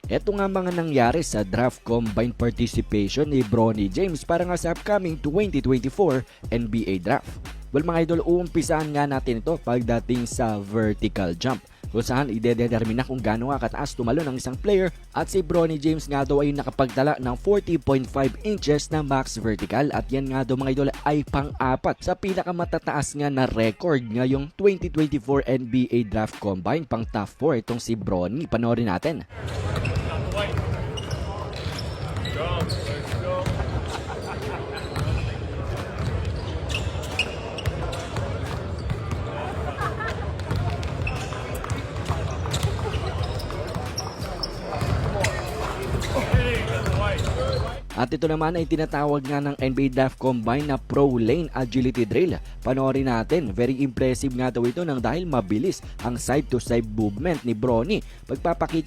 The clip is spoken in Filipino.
Ito nga mga nangyari sa draft combine participation ni Bronny James para nga sa upcoming 2024 NBA Draft. Well mga idol, uumpisahan nga natin ito pagdating sa vertical jump, kung saan idedetermina kung gaano nga kataas tumalo ng isang player, at si Bronny James nga daw ay nakapagtala ng 40.5 inches na max vertical, at yan nga daw mga idol ay pang-apat sa pinakamatataas nga na record ngayong 2024 NBA Draft Combine. Pang top 4 itong si Bronny. Panoorin natin. At ito naman ay tinatawag nga ng NBA Draft Combine na Pro Lane Agility Drill. Panoorin natin, very impressive nga daw ito nang dahil mabilis ang side-to-side movement ni Bronny. Pagpapakita